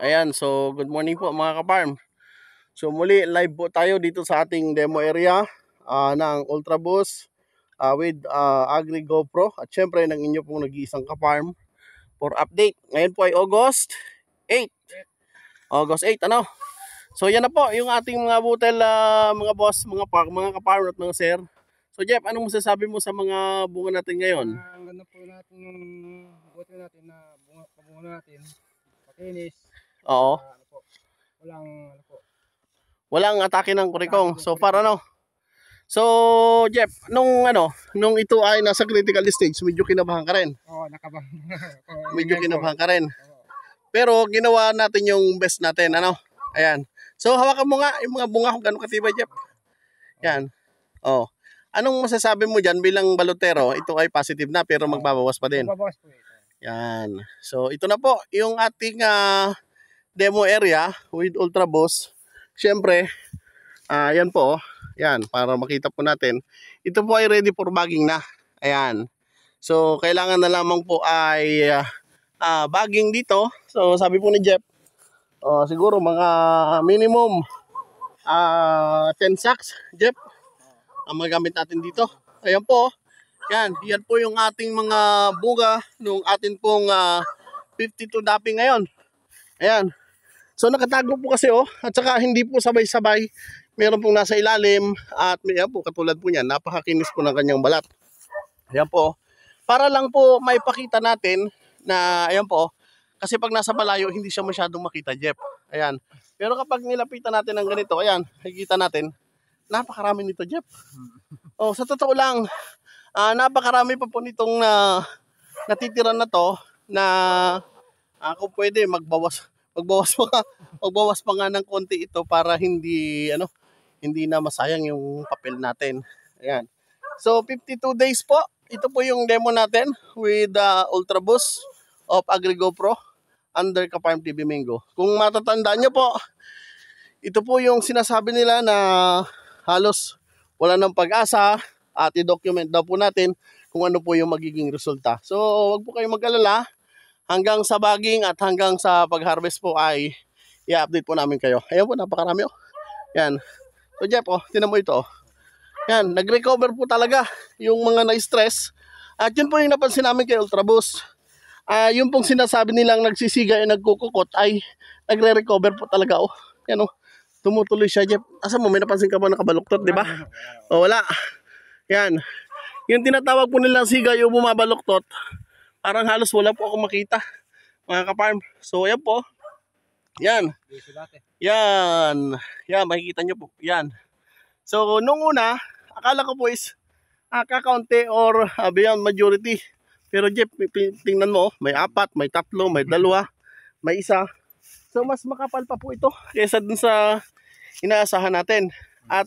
Ayan, so good morning po mga ka-farm. So muli live po tayo dito sa ating demo area ng Ultra Boost with Agri GoPro at syempre ng inyo pong nag-iisang ka-farm for update. Ngayon po ay August 8. August 8 ano? So yan na po yung ating mga butel, mga boss, mga ka-farm at mga sir. So Jeff, anong masasabi mo sa mga bunga natin ngayon? Ang ganda po natin yung butil natin na bunga natin. Pakinis. Oo. Walang atake ng kurikong. So far ano? So Jeff, nung ito ay nasa critical stage, medyo kinabahan ka rin. Oo, nakabahan. Medyo kinabahan ka rin. Pero ginawa natin yung best natin, ano? Ayan. So hawakan mo nga yung mga bunga kung gano'ng katibay, Jeff. Yan. Oh. Anong masasabi mo dyan bilang balotero? Ito ay positive na pero magbabawas pa din. Magbabawas po ito. Yan. So ito na po yung ating demo area with Ultra Boost. Siyempre, yan po. Yan, para makita po natin. Ito po ay ready for bagging na. Ayan. So kailangan na lamang po ay bagging dito. So sabi po ni Jeff, siguro mga minimum 10 sacks, Jeff, ang magamit natin dito. Ayan po. Yan po yung ating mga bunga nung atin pong 52 dapping ngayon. Ayan. So nakatago po kasi at saka hindi po sabay-sabay. Meron pong nasa ilalim at ayan po katulad po niyan, napakakinis po ng kanyang balat. Ayan po. Para lang po maipakita natin na ayan po, kasi pag nasa malayo hindi siya masyadong makita, Jeff. Ayan. Pero kapag nilapitan natin ng ganito, ayan, nakikita natin, napakarami nito, Jeff. Sa totoo lang, napakarami pa po nitong natitira na to na kung pwede magbawas pa nga ng konti ito para hindi na masayang yung papel natin. Ayan. So 52 days po. Ito po yung demo natin with Ultra Boost of Agri GoPro under Ka-Farm TV Mingo. Kung matatandaan nyo po, ito po yung sinasabi nila na halos wala ng pag-asa at i-document daw po natin kung ano po yung magiging resulta. So wag po kayong mag-alala, hanggang sa bagging at hanggang sa pag-harvest po ay i-update po namin kayo. Ayan po, napakarami Yan. So Jeff, tinan mo ito. Yan, nag-recover po talaga yung mga na-stress. At yun po yung napansin namin kay Ultra Boost. Yung pong sinasabi nilang nagsisiga yung nagkukukot ay nagre-recover po talaga. Yan tumutuloy siya, Jeff. Asa mo, may napansin ka ba nakabaluktot, di ba? Wala. Yan. Yung tinatawag po nilang siga yung bumabaluktot, parang halos wala po ako makita, mga ka-farm. So, ayan po. Yan. Yan. Yan, makikita nyo po. Yan. So, nung una, akala ko po is kakaunti or beyond majority. Pero Jeff, tingnan mo, may 4, may 3, may 2, may 1. So mas makapal pa po ito kaysa dun sa inaasahan natin. At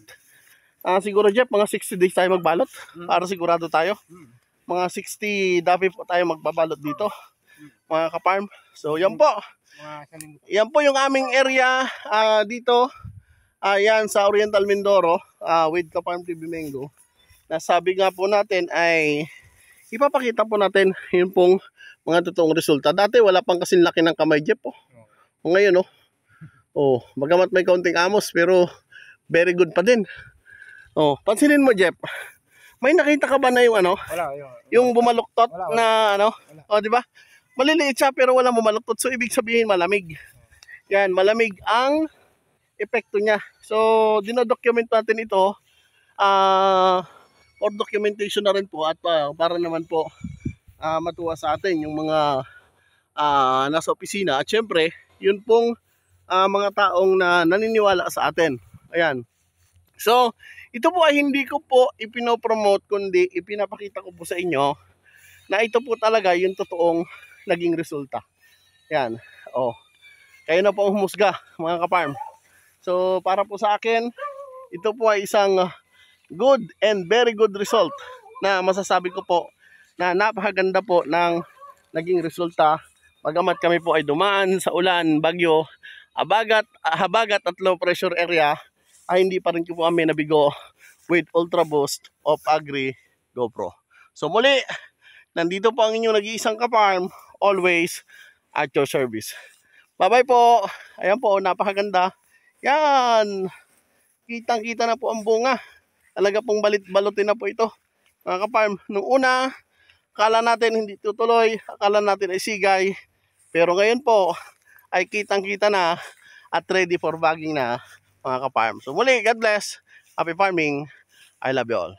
siguro Jeff, mga 60 days tayo magbalot para sigurado tayo. Mga 60 dapat po tayo magbabalot dito, mga ka-farm. So yan po. Yan po yung aming area dito. Yan sa Oriental Mindoro with Ka-Farm TV Mingo. Nasabi nga po natin ay ipapakita po natin yung pong mga totoong resulta. Dati wala pang kasing laki ng kamay, Jeff. Ngayon bagamat may kaunting amos pero very good pa din. Pansinin mo, Jeff. May nakita ka ba na yung Wala, yung bumaluktot na Wala. di ba? Maliliit siya pero wala bumaluktot. So ibig sabihin malamig. Yan, malamig ang epekto niya. So dinodocument natin ito for documentation na rin po at para naman po matuwa sa atin yung mga nasa opisina at syempre yun pong mga taong na naniniwala sa atin. Ayan. So, ito po ay hindi ko po ipinopromote kundi ipinapakita ko po sa inyo na ito po talaga yung totoong naging resulta. Ayan. Kayo na po ang humusga, mga ka-farm. So, para po sa akin, ito po ay isang good and very good result na masasabi ko po na napakaganda po ng naging resulta. Bagamat kami po ay dumaan sa ulan, bagyo, habagat at low pressure area, ay hindi pa rin po kami nabigo with Ultra Boost of Agri GoPro. So muli, nandito po ang inyong nag-iisang ka-farm, always at your service. Bye-bye po. Ayan po, napakaganda. Yan. Kitang-kita na po ang bunga. Talaga pong balutin na po ito. Mga ka-farm, nung una, akala natin hindi tutuloy, akala natin ay sigay. Pero ngayon po, ay kitang-kita na at ready for bagging na mga ka-farm. So muli, God bless. Happy farming. I love you all.